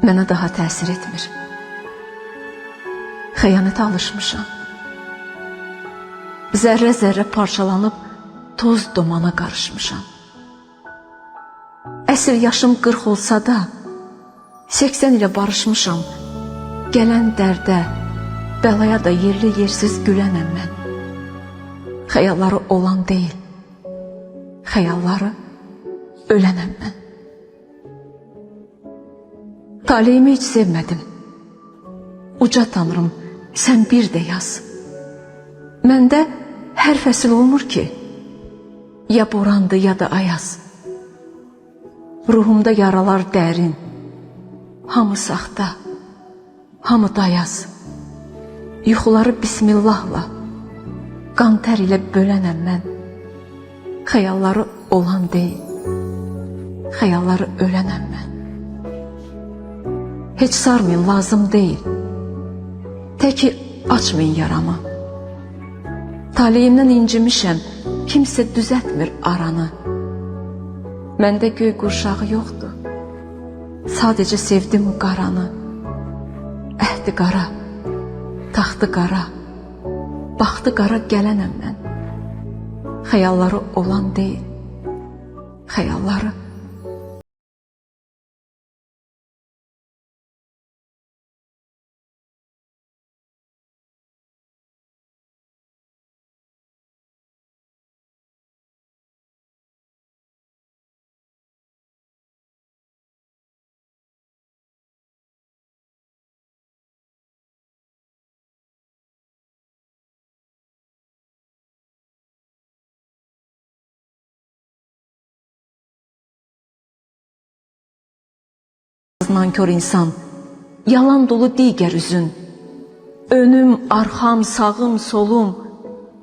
mənə daha təsir etmir. Xəyanətə alışmışam. Zərrə-zərrə parçalanıb toz dumana qarışmışam. Əsl yaşım 40 olsa da 80 ilə barışmışam. Gələn dərdə, bəlaya da yerli yersiz gülənəm mən. Xəyalları olan deyil, xəyalları ölənəm mən. Taleyimi heç sevmədim. Uca tanrım, sən bir də yaz. Məndə hər fəsil olmur ki, ya borandı ya da ayaz. Ruhumda yaralar dərin, hamı saxta, hamı dayaz. Yuxuları bismillahla, qan tər ilə bölənəm mən. Xəyalları olan deyil, xəyalları ölənəm mən. Heç sarmayın, lazım deyil. Təki açmayın yaramı. Taleyimdən incimişəm, kimsə düzətmir aranı. Məndə göy qurşağı yoxdur, sadəcə sevdim qaranı. Əhdi qara, taxtı qara, baxtı qara gələnəm mən. Xəyalları olan deyil, xəyalları nankör insan, yalan dolu digər üzün. Önüm, arxam, sağım, solum,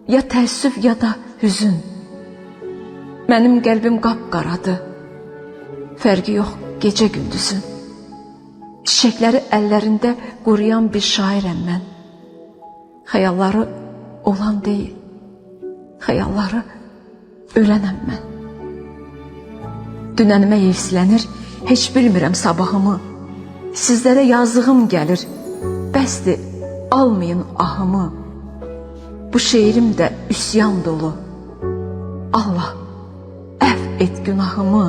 ya təəssüf ya da hüzün. Mənim qəlbim qapqaradır, fərqi yox gecə gündüzün. Çiçəkləri əllərində quruyan bir şairəm mən. Xəyalları olan deyil, xəyalları ölənəm mən. Dünənimə yevslənir, heç bilmirəm sabahımı. Sizlərə yazığım gəlir, bəsdir, almayın ahımı. Bu şeirim də üsyan dolu. Allah, əfv et günahımı.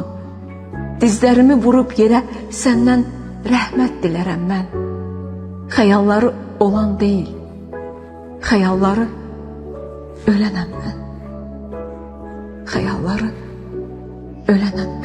Dizlərimi vurub yerə səndən rəhmət dilərəm mən. Xəyalları olan deyil, xəyalları ölənəm mən. Xəyalları ölənəm mən.